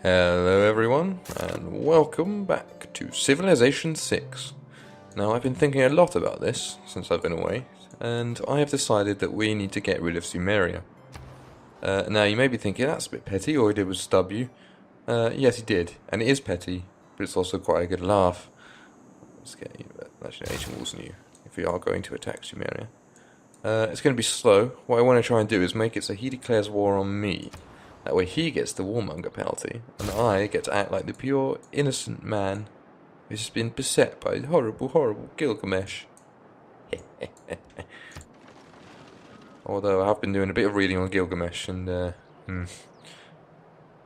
Hello everyone, and welcome back to Civilization 6. Now I've been thinking a lot about this since I've been away, and I have decided that we need to get rid of Sumeria. Now you may be thinking, that's a bit petty, all he did was stub you. Yes he did, and it is petty, but it's also quite a good laugh. Let's get you, actually Ancient Walls new, if we are going to attack Sumeria. It's going to be slow. What I want to try and do is make it so he declares war on me. That way he gets the warmonger penalty, and I get to act like the pure, innocent man who's just been beset by horrible, horrible Gilgamesh. Although I have been doing a bit of reading on Gilgamesh, and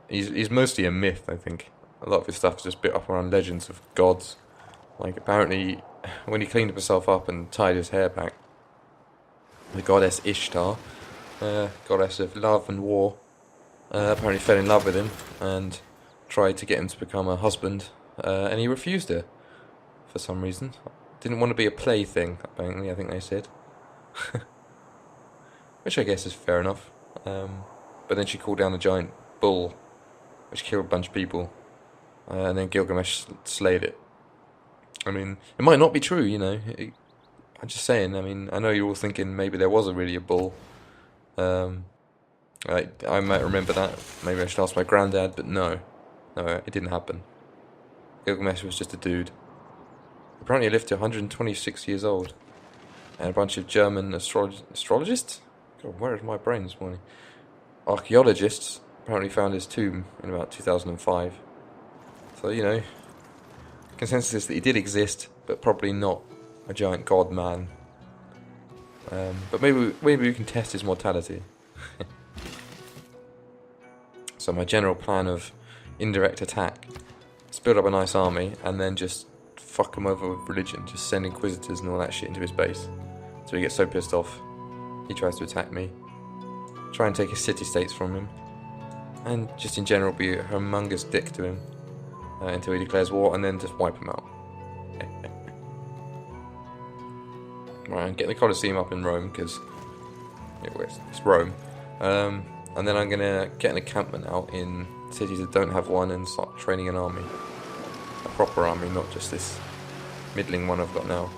he's mostly a myth, I think. A lot of his stuff is just built up around legends of gods. Like, apparently, when he cleaned himself up and tied his hair back, the goddess Ishtar, goddess of love and war, apparently fell in love with him and tried to get him to become her husband, and he refused her for some reason. Didn't want to be a plaything, apparently, I think they said. Which I guess is fair enough. But then she called down a giant bull, which killed a bunch of people, and then Gilgamesh slayed it. I mean, it might not be true, you know. I'm just saying, I mean, I know you're all thinking maybe there was really a bull. I might remember that. Maybe I should ask my granddad, but no, it didn't happen. Gilgamesh was just a dude. Apparently he lived to 126 years old. And a bunch of German astrologists? God, where is my brain this morning? Archaeologists apparently found his tomb in about 2005. So, you know, consensus is that he did exist, but probably not a giant god man. But maybe we can test his mortality. So my general plan of indirect attack is build up a nice army and then just fuck him over with religion. Just send inquisitors and all that shit into his base. So he gets so pissed off, he tries to attack me. Try and take his city-states from him. And just in general be a humongous dick to him. Until he declares war and then just wipe him out. Right, and get the Colosseum up in Rome, because it's Rome. And then I'm going to get an encampment out in cities that don't have one and start training an army. A proper army, not just this middling one I've got now.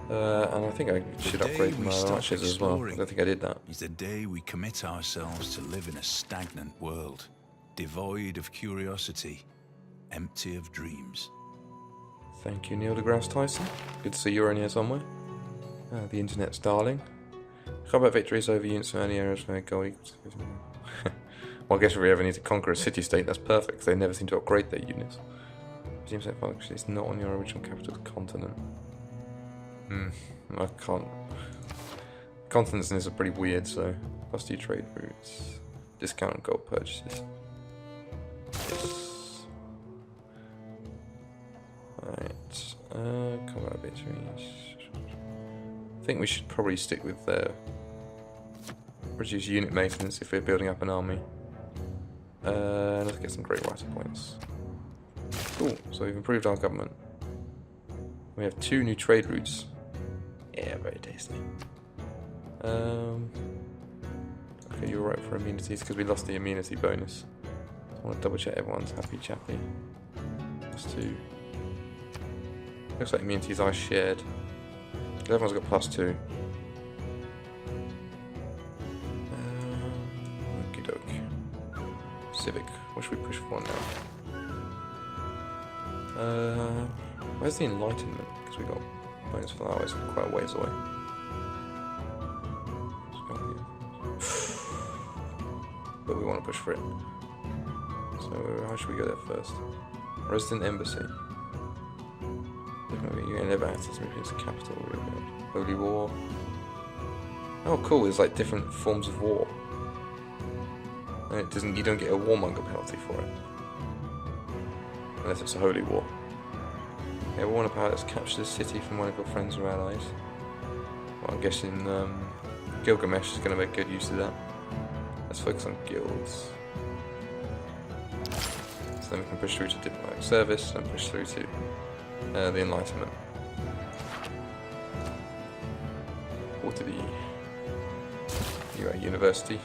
And I think I should upgrade my archers as well. I don't think I did that. Is the day we commit ourselves to live in a stagnant world, devoid of curiosity, empty of dreams. Thank you, Neil deGrasse Tyson. Good to see you're in here somewhere. The internet's darling. Combat victories over units from any areas where goal equals. Well, I guess if we ever need to conquer a city-state, that's perfect, because they never seem to upgrade their units. Resume set function is not on your original capital continent. I can't. Continents in this are pretty weird, so. Plus 2 trade routes. Discount on gold purchases. Yes. Alright. Combat victories. I think we should probably stick with reduce unit maintenance if we're building up an army. Let's get some great writer points. Cool, so we've improved our government. We have 2 new trade routes. Yeah, very tasty. Okay, you're right for immunities because we lost the immunity bonus. I want to double check everyone's happy chappy. +2. Looks like immunities are shared. Everyone's got +2. Okie doke. Civic. What should we push for now? Where's the Enlightenment? Because we got bonus for that. It's quite a ways away. But we want to push for it. So how should we go there first? Resident Embassy. You're going to live access, maybe it's a capital. Holy War. Oh, cool! There's like different forms of war, and it doesn't. You don't get a warmonger penalty for it, unless it's a holy war. Yeah, we want to power. Let's capture the city from one of your friends or allies. Well, I'm guessing Gilgamesh is going to make good use of that. Let's focus on guilds. So then we can push through to diplomatic service and push through to the Enlightenment. Or to the university.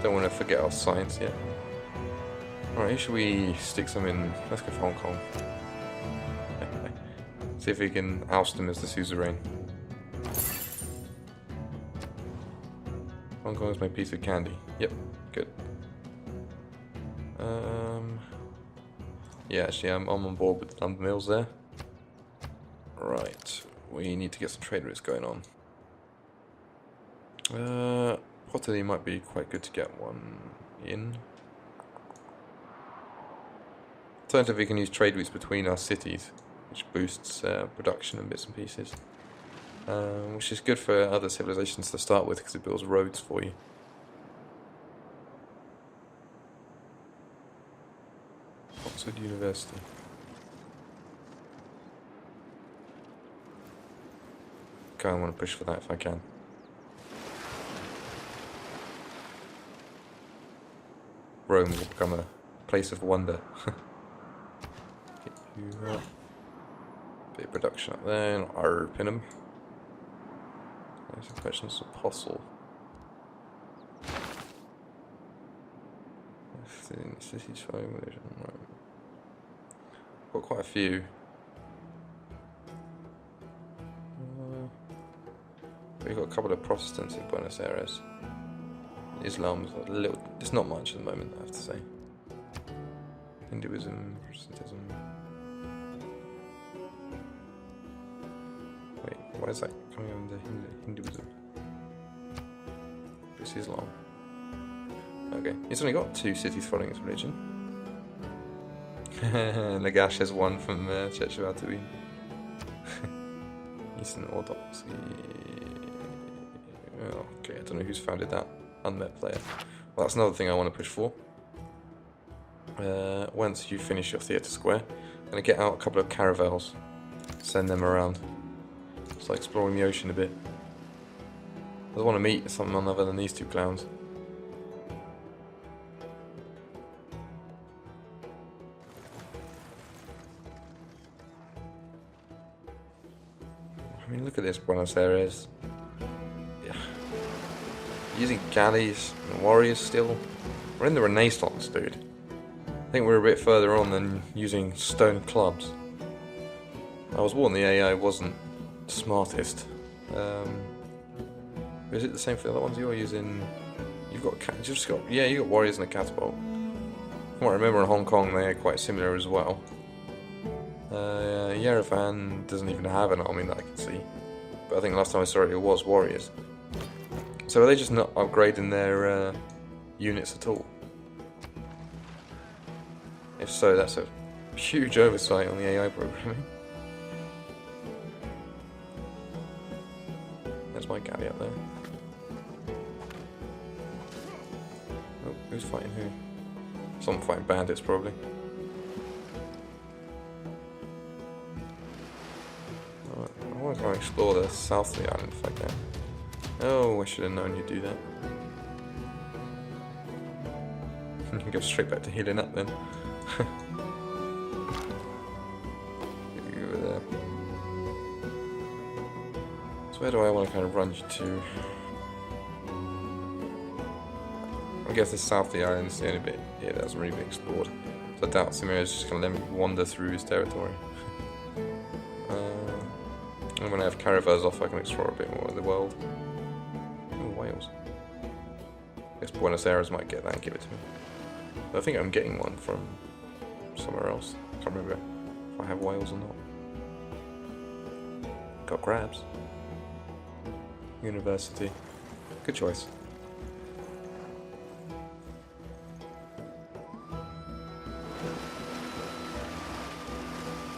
Don't want to forget our science yet. Alright, who should we stick some in? Let's go for Hong Kong. See if we can oust him as the suzerain. Hong Kong is my piece of candy. Yep, good. Yeah, actually, I'm on board with the London Mills there. Right, we need to get some trade routes going on. Pottery might be quite good to get one in. Alternatively, we can use trade routes between our cities, which boosts production and bits and pieces. Which is good for other civilizations to start with, because it builds roads for you. Oxford University. Okay, I want to push for that if I can. Rome will become a place of wonder. Get you up. Bit of production up there, not Arpinum. There's a questions apostle. Cities got quite a few. We've got a couple of Protestants in Buenos Aires. Islam's a little. It's not much at the moment, I have to say. Hinduism, Protestantism. Wait, why is that coming under Hinduism? It's Islam. Okay, it's only got 2 cities following its religion. Nagash has 1 from Church of Altuin. Eastern Orthodoxy. Oh, okay, I don't know who's founded that. Unmet player. Well, that's another thing I want to push for. Once you finish your theatre square, I'm going to get out a couple of caravels. Send them around. It's like exploring the ocean a bit. I want to meet someone other than these 2 clowns. I mean, look at this, Buenos Aires. Yeah. Using galleys and warriors still. We're in the Renaissance, dude. I think we're a bit further on than using stone clubs. I was warned the AI wasn't smartest. Is it the same for the other ones you're using? You've got you got warriors and a catapult. From what I remember in Hong Kong, they are quite similar as well. Yerevan doesn't even have an army that I can see, but I think last time I saw it, it was warriors. So are they just not upgrading their units at all? If so, that's a huge oversight on the AI programming. There's my galley up there. Oh, who's fighting who? Someone fighting bandits, probably. Alright, I want to go explore the south of the island if I can. Oh, I should have known you'd do that. You can go straight back to healing up then. Get you over there. So where do I want to kind of run you to? I guess the south of the island is the only bit here that hasn't really been explored. So I doubt Samir is just going to let me wander through his territory. And when I have caravels off, I can explore a bit more of the world. Oh, Wales. I guess Buenos Aires might get that and give it to me. But I think I'm getting one from somewhere else. I can't remember if I have Wales or not. Got crabs. University. Good choice.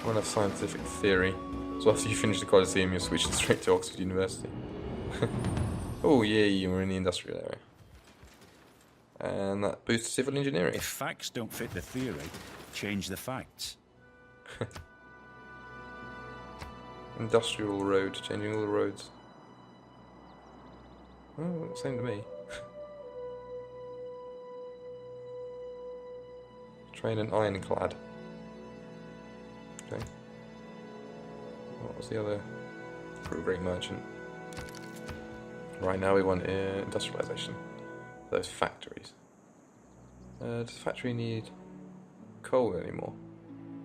I want to have scientific theory. So after you finish the Colosseum, you're switching straight to Oxford University. Oh yeah, you were in the industrial area. And that boosts civil engineering. If facts don't fit the theory, change the facts. Industrial road, changing all the roads. Oh, same to me. Train and ironclad. Okay. What was the other? Great merchant. Right now we want industrialization. Those factories. Does the factory need coal anymore.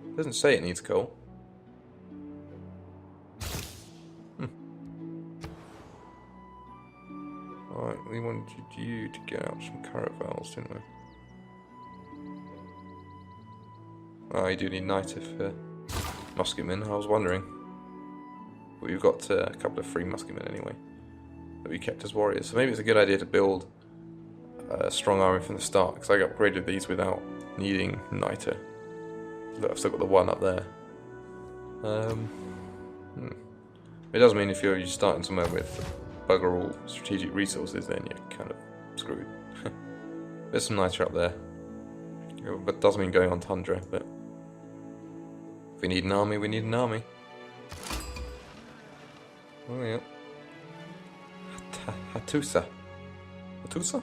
It doesn't say it needs coal. Alright, we wanted you to get out some caravels, didn't we? Oh, you do need niter for musketmen, I was wondering. But we've got a couple of free musketmen anyway, that we kept as warriors. So maybe it's a good idea to build a strong army from the start, because I upgraded these without needing niter. Look, I've still got the one up there. It does mean if you're starting somewhere with bugger all strategic resources, then you're kind of screwed. There's some niter up there. But doesn't mean going on tundra, but if we need an army, we need an army. Oh yeah. Hattusa. Hattusa?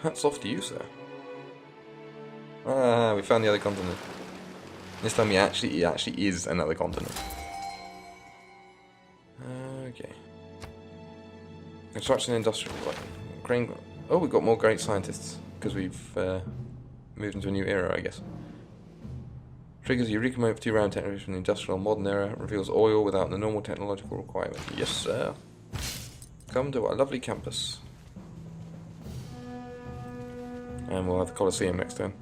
Hats off to you, sir. Ah, we found the other continent. This time it actually is another continent. Okay. Construction industrial. Grain. Oh, we've got more great scientists because we've moved into a new era, I guess. Triggers Eureka mode for 2 round technology from the industrial modern era. Reveals oil without the normal technological requirement. Yes, sir. Come to our lovely campus. And we'll have the Colosseum next turn.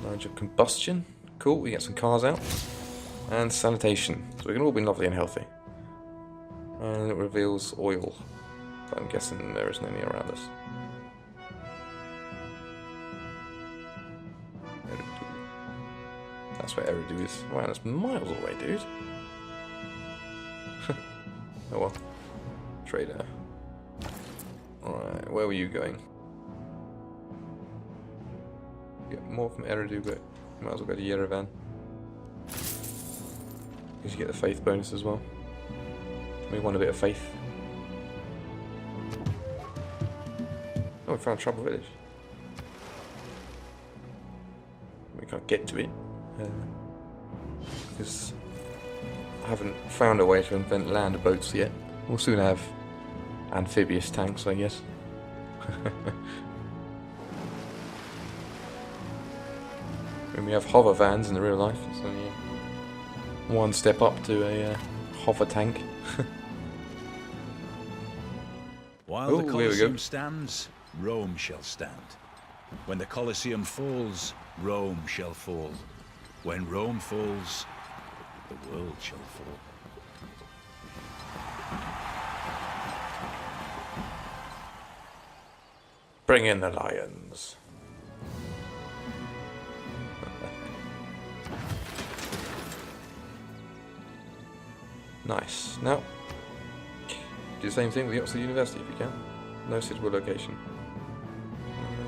Knowledge of combustion. Cool, we get some cars out. And sanitation. So we can all be lovely and healthy. And it reveals oil. So I'm guessing there isn't any around us. Eridu. That's where Eridu is. Wow, that's miles away, dude. Oh well. Trader. Alright, where were you going? Get more from Eridu, but you might as well go to Yerevan. Because you get the faith bonus as well. We want a bit of faith. Oh, we found Trouble Village. We can't get to it. Because I haven't found a way to invent land boats yet. We'll soon have amphibious tanks, I guess. When we have hover vans in the real life, it's only one step up to a hover tank. While the Colosseum stands, Rome shall stand. When the Colosseum falls, Rome shall fall. When Rome falls, the world shall fall. Bring in the lions. Nice. Now, do the same thing with the Oxford University if you can. No suitable location.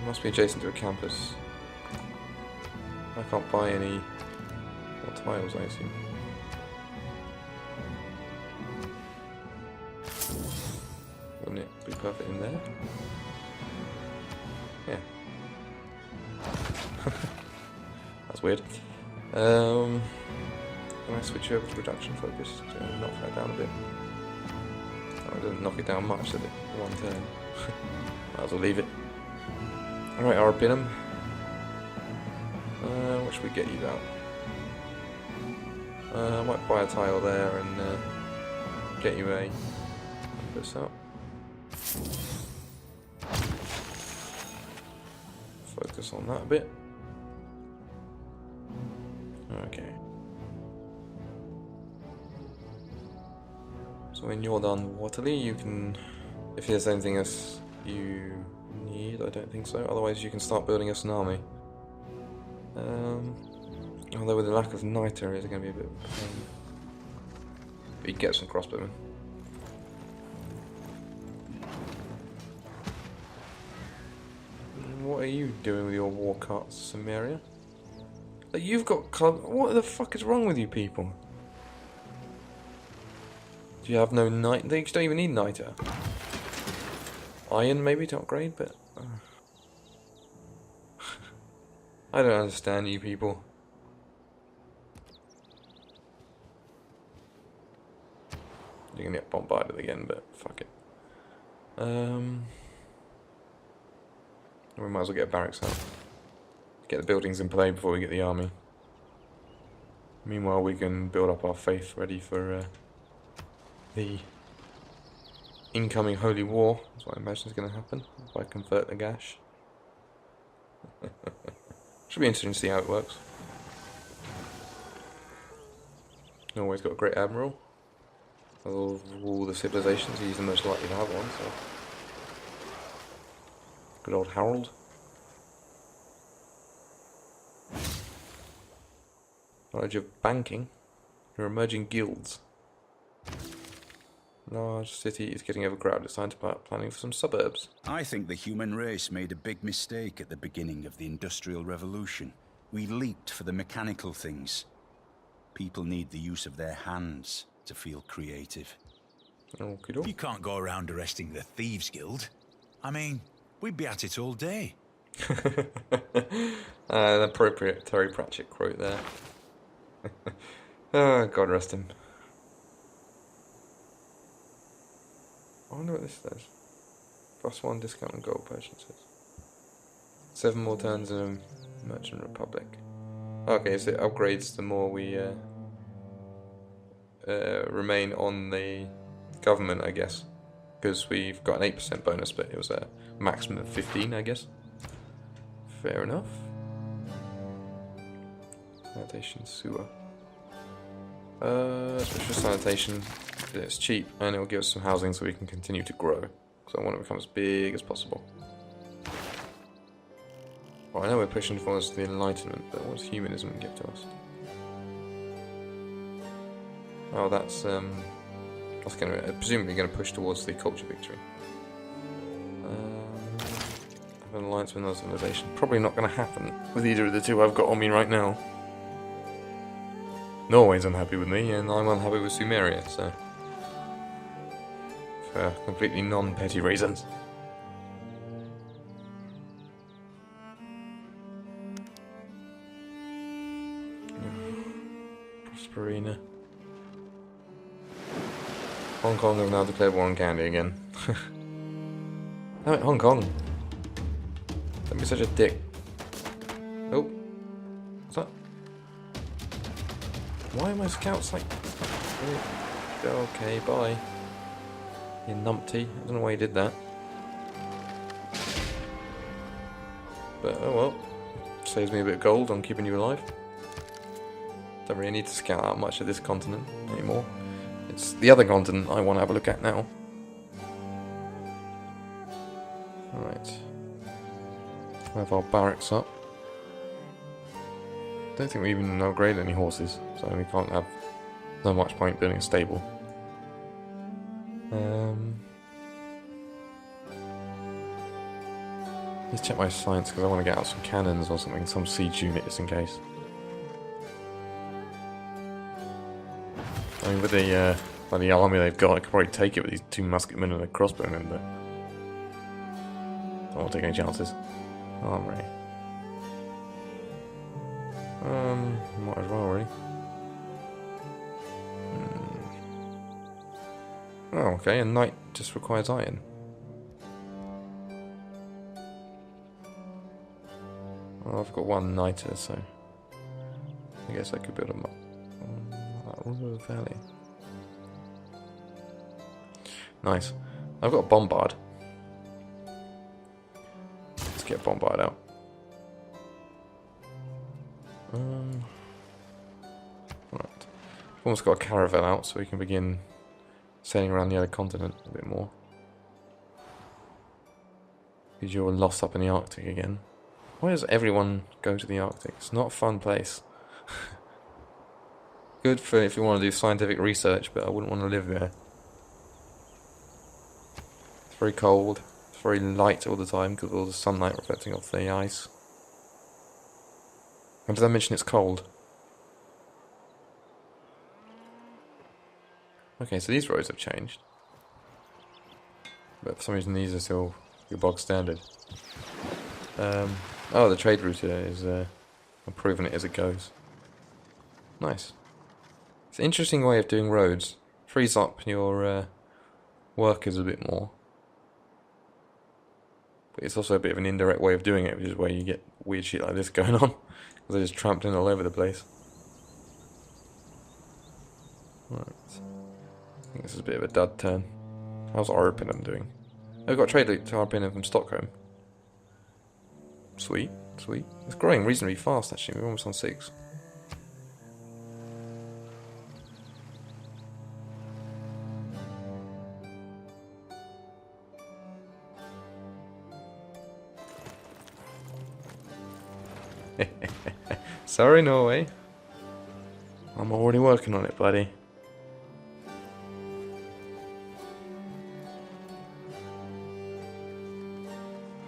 Must be adjacent to a campus. I can't buy any more tiles, I assume. Wouldn't it be perfect in there? Yeah. That's weird. Can I switch over to reduction focus to knock that down a bit? Oh, it doesn't knock it down much, did it? One turn. Might as well leave it. Alright, Arapinum. What should we get you out? I might buy a tile there and get you a... Put this up. Focus on that a bit. Okay. So when you're done, Waterloo, you can... If there's anything else you need, I don't think so. Otherwise you can start building us an army. Although with the lack of niter, it's going to be a bit of a pain. But you can get some crossbowmen. What are you doing with your war carts, Samaria? Like, you've got club. What the fuck is wrong with you people? Do you have no niter? You don't even need niter. Iron maybe to upgrade, but I don't understand you people. You're gonna get bombarded again, but fuck it. We might as well get barracks out. Get the buildings in play before we get the army. Meanwhile, we can build up our faith ready for the incoming holy war. That's what I imagine is going to happen if I convert the gash. Should be interesting to see how it works. Norway's got a great admiral. Of all the civilizations, he's the most likely to have one, so. Good old Harold. Knowledge of banking. Your emerging guilds. Large city is getting overcrowded. It's time to start planning for some suburbs. I think the human race made a big mistake at the beginning of the Industrial Revolution. We leaped for the mechanical things. People need the use of their hands to feel creative. Okey-doke. You can't go around arresting the Thieves Guild. I mean, we'd be at it all day. An appropriate Terry Pratchett quote there. Oh, God rest him. I wonder what this does. +1 discount on gold purchases. 7 more turns in a Merchant Republic. Okay, so it upgrades the more we remain on the government, I guess. Because we've got an 8% bonus, but it was a maximum of 15, I guess. Fair enough. Sanitation, sewer. Switch to sanitation. It's cheap, and it will give us some housing so we can continue to grow. Because I want to become as big as possible. Well, I know we're pushing towards the Enlightenment, but what does humanism give to us? Oh, that's presumably going to push towards the culture victory. Have an alliance with another civilization. Probably not going to happen with either of the two I've got on me right now. Norway's unhappy with me, and I'm unhappy with Sumeria, so. For completely non-petty reasons. Prosperina. Hong Kong have now declared war on candy again. Damn it, Hong Kong. Don't be such a dick. Oh. What's that? Why are my scouts like... Okay, bye. You numpty. I don't know why you did that. But, oh well. Saves me a bit of gold on keeping you alive. Don't really need to scout out much of this continent anymore. It's the other continent I want to have a look at now. Alright. We have our barracks up. Don't think we even upgrade any horses, so we can't have so much point building a stable. Let's check my science because I want to get out some cannons or something, some siege unit just in case. I mean, with the army they've got, I could probably take it with these 2 musketmen and a crossbowman, but I won't take any chances. Armory. Might as well, really. Oh, okay, a knight just requires iron. Well, I've got 1 knighter, so I guess I could build him up. River Valley. Nice. I've got a bombard. Let's get a bombard out. Right. We've almost got a caravel out, so we can begin sailing around the other continent a bit more. Because you're lost up in the Arctic again. Why does everyone go to the Arctic? It's not a fun place. Good for if you want to do scientific research, but I wouldn't want to live there. It's very cold. It's very light all the time because of all the sunlight reflecting off the ice. And did I mention it's cold? Okay, so these roads have changed. But for some reason these are still your bog standard. Oh, the trade route here is improving it as it goes. Nice. It's an interesting way of doing roads. Frees up your workers a bit more. But it's also a bit of an indirect way of doing it, which is where you get weird shit like this going on. Because they're just trampling all over the place. Right. I think this is a bit of a dud turn. How's Orpinum doing? Oh, we've got a trade loop to Orpinum from Stockholm. Sweet, sweet. It's growing reasonably fast actually, we're almost on 6. Sorry, Norway. I'm already working on it, buddy.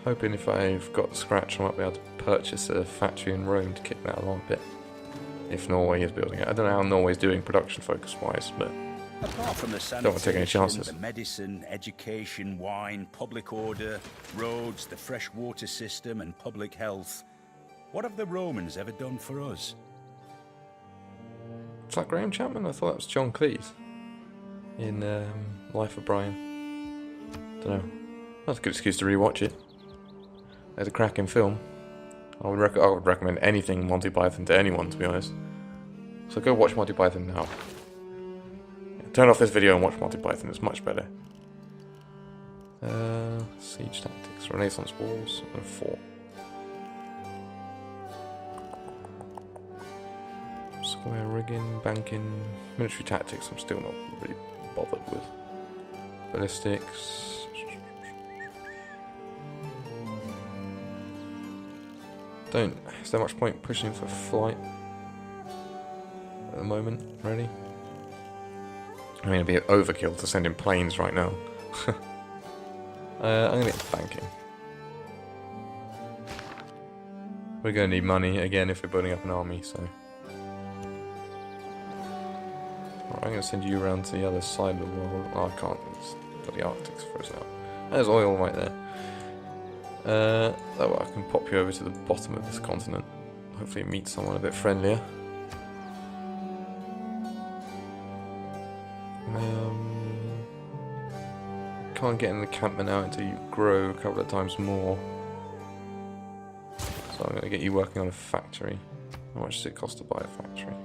Hoping if I've got Scratch I might be able to purchase a factory in Rome to kick that along a bit. If Norway is building it. I don't know how Norway's doing production focus wise, but apart from the don't want to take any chances. The medicine, education, wine, public order, roads, the fresh water system and public health, what have the Romans ever done for us? Is that Graham Chapman? I thought that was John Cleese in Life of Brian. Don't know. That's a good excuse to rewatch it. It's a cracking film. I would recommend anything Monty Python to anyone, to be honest. So go watch Monty Python now. Yeah, turn off this video and watch Monty Python. It's much better. Siege tactics, Renaissance walls, and fort. Square rigging, banking, military tactics. I'm still not really bothered with. Ballistics. Is there much point pushing for flight at the moment, really? I mean, it'd be an overkill to send in planes right now. I'm gonna get banking. We're gonna need money again if we're building up an army, so. Right, I'm gonna send you around to the other side of the world. Oh, I can't. It's got the Arctic's frozen out. There's oil right there. That way I can pop you over to the bottom of this continent. Hopefully meet someone a bit friendlier. Can't get an encampment out until you grow a couple of times more. So I'm going to get you working on a factory. How much does it cost to buy a factory?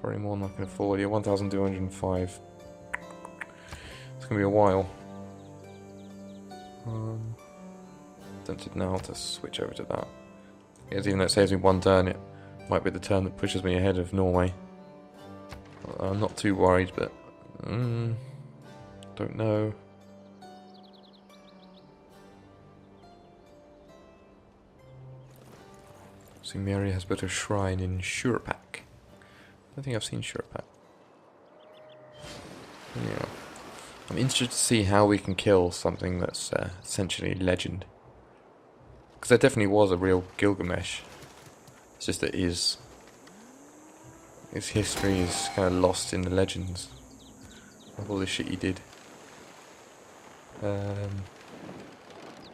Probably more than I can afford. Yeah, 1,205. It's going to be a while. Tempted now to switch over to that. Because even though it saves me 1 turn, it might be the turn that pushes me ahead of Norway. I'm not too worried, but don't know. Sumeria has built a shrine in Shurpak. I don't think I've seen Shurpak. Yeah. I'm interested to see how we can kill something that's essentially legend. Because there definitely was a real Gilgamesh. It's just that his history is kind of lost in the legends of all the shit he did.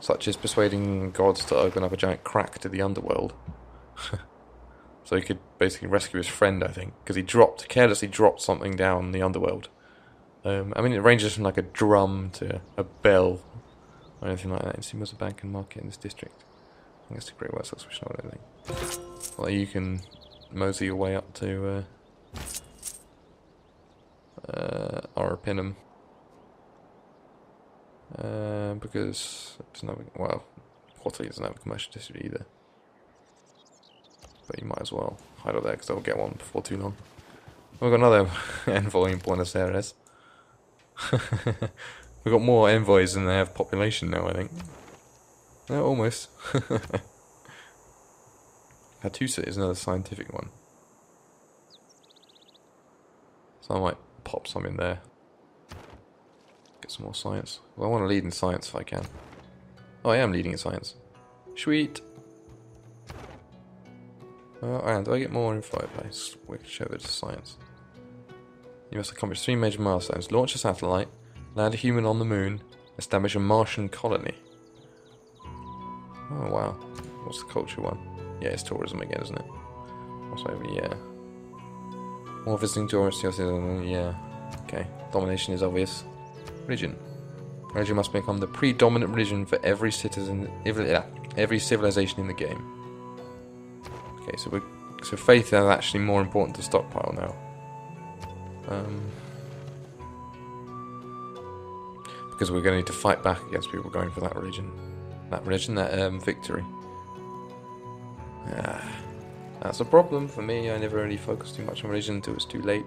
Such as persuading gods to open up a giant crack to the underworld. So he could basically rescue his friend, I think. Because he carelessly dropped something down the underworld. I mean, it ranges from like a drum to a bell or anything like that. It seems a bank and market in this district. I think it's a great word subscription, I don't think. Well, you can mosey your way up to Orpinum. Because it's not, well, Quarterly doesn't have a commercial district either. But you might as well hide up there because they'll get one before too long. We've got another envoy in Buenos Aires. We've got more envoys than they have population now, I think. No, almost. Hattusa is another scientific one. So I might pop some in there. Get some more science. Well, I want to lead in science if I can. Oh, I am leading in science. Sweet. And do I get more info if I switch over to science? You must accomplish 3 major milestones. Launch a satellite, land a human on the moon, establish a Martian colony. Oh wow. What's the culture one? Yeah, it's tourism again, isn't it? What's over? Yeah. More visiting tourists, yeah. Okay. Domination is obvious. Religion. Religion must become the predominant religion for every citizen. Every civilization in the game. Okay, so faith is actually more important to stockpile now. Because we're going to need to fight back against people going for that religion. That victory. That's a problem for me. I never really focused too much on religion until it was too late.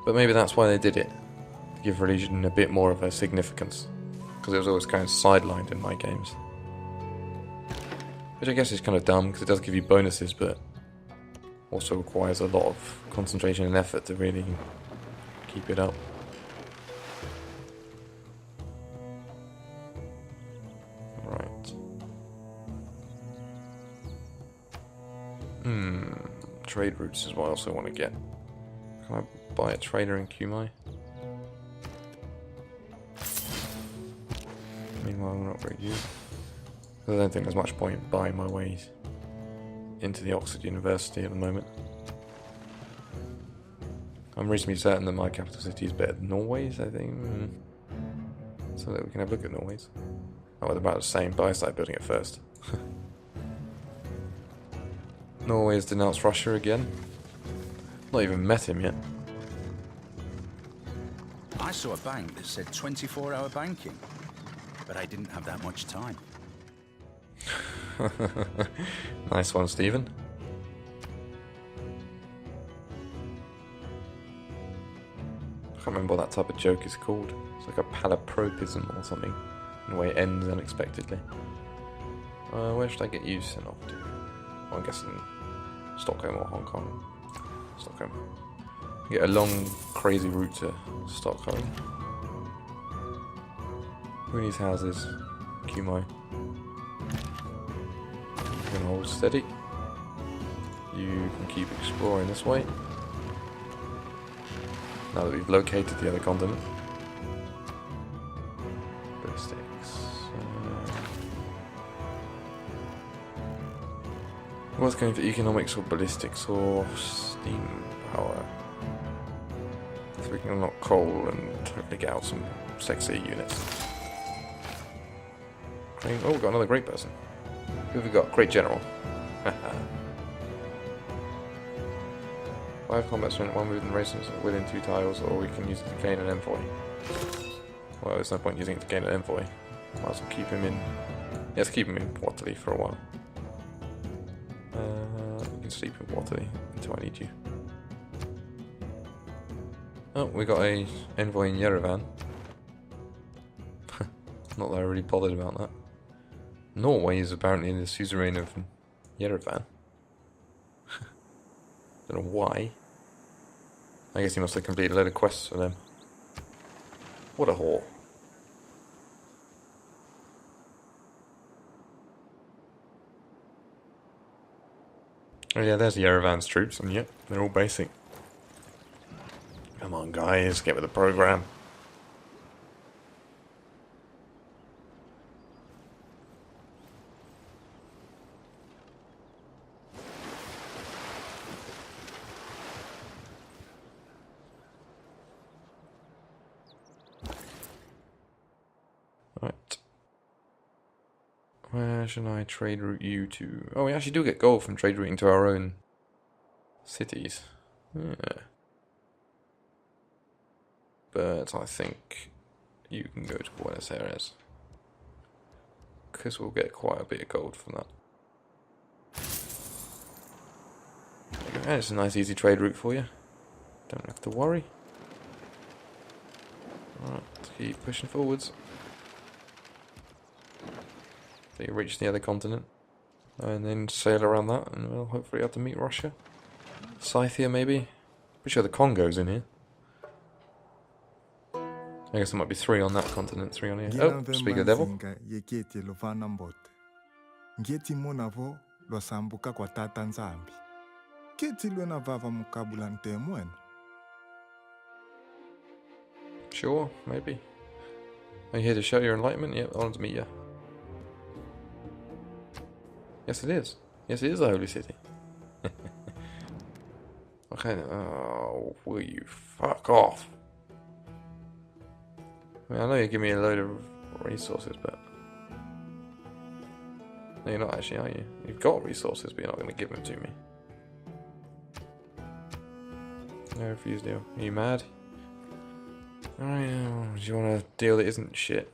But maybe that's why they did it. To give religion a bit more of a significance. Because it was always kind of sidelined in my games. Which I guess is kind of dumb, because it does give you bonuses, but also requires a lot of concentration and effort to really keep it up. Right. Trade routes is what I also want to get. Can I buy a trader in Kumai? Meanwhile, I'll upgrade you. I don't think there's much point buying my way into the Oxford University at the moment. I'm reasonably certain that my capital city is better than Norway's, I think. So that we can have a look at Norway's. Oh, they're about the same, but I started building it first. Norway has denounced Russia again. Not even met him yet. I saw a bank that said 24-hour banking, but I didn't have that much time. Nice one, Stephen. I can't remember what that type of joke is called. It's like a palapropism or something, in a way it ends unexpectedly. Where should I get you sent off to? Well, I'm guessing Stockholm or Hong Kong. Stockholm. Get a long, crazy route to Stockholm. Who needs houses? Kumai. You're gonna hold steady. You can keep exploring this way. Now that we've located the other continent. Ballistics. What's going for economics or ballistics or steam power? So we can unlock coal and hopefully get out some sexy units. Oh, we've got another great person. Who have we got? Great general. 5 combat strength, 1 movement races within 2 tiles, or we can use it to gain an envoy. Well, there's no point using it to gain an envoy. Might as well keep him in. Let's keep him in Waterloo for a while. You can sleep in Waterloo until I need you. Oh, we got a envoy in Yerevan. Not that I really bothered about that. Norway is apparently the suzerain of Yerevan. Don't know why. I guess he must have completed a load of quests for them. What a whore. Oh yeah, there's Yerevan's troops, and yep, they're all basic. Come on guys, get with the program. Right. Where should I trade route you to? Oh, we actually do get gold from trade routing to our own cities. Yeah. But I think you can go to Buenos Aires. Because we'll get quite a bit of gold from that. There you go. And it's a nice easy trade route for you. Don't have to worry. Alright, let's keep pushing forwards. So you reach the other continent. And then sail around that, and we'll hopefully have to meet Russia. Scythia, maybe? Pretty sure the Congo's in here. I guess there might be 3 on that continent, 3 on here. Oh, speak of the devil. Sure, maybe. Are you here to show your enlightenment? Yep, I want to meet you. Yes, it is. Yes, it is a holy city. Okay, oh, will you fuck off? I mean, I know you give me a load of resources, but No, you're not actually, are you? You've got resources, but you're not going to give them to me. No, refuse deal. Are you mad? Alright, do you want a deal that isn't shit?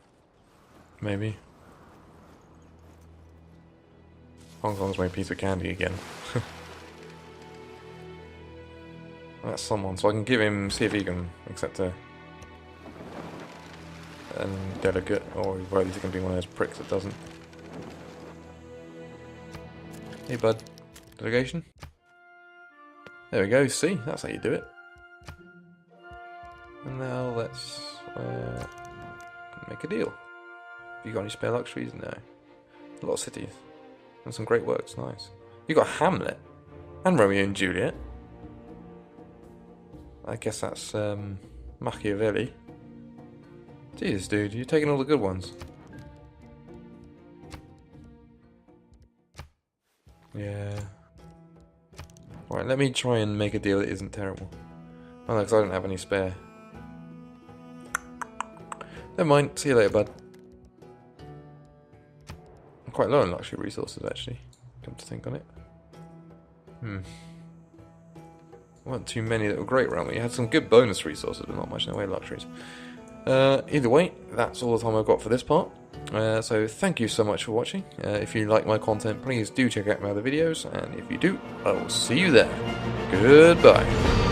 Maybe. Hong Kong's my piece of candy again. That's someone, so I can give him, see if he can accept a delegate, or whether he's going to be one of those pricks that doesn't. Hey bud, delegation? There we go, see, that's how you do it. And now let's make a deal. Have you got any spare luxuries? No. A lot of cities. And some great works, nice. You got Hamlet and Romeo and Juliet. I guess that's Machiavelli. Jesus, dude, you're taking all the good ones. Yeah. Alright, let me try and make a deal that isn't terrible. Oh no, because I don't have any spare. Never mind, see you later, bud. I'm quite low on luxury resources, actually. Come to think on it. Weren't too many that were great around me. You had some good bonus resources, but not much in the way of luxuries. Either way, that's all the time I've got for this part. So thank you so much for watching. If you like my content, please do check out my other videos, and if you do, I will see you there. Goodbye.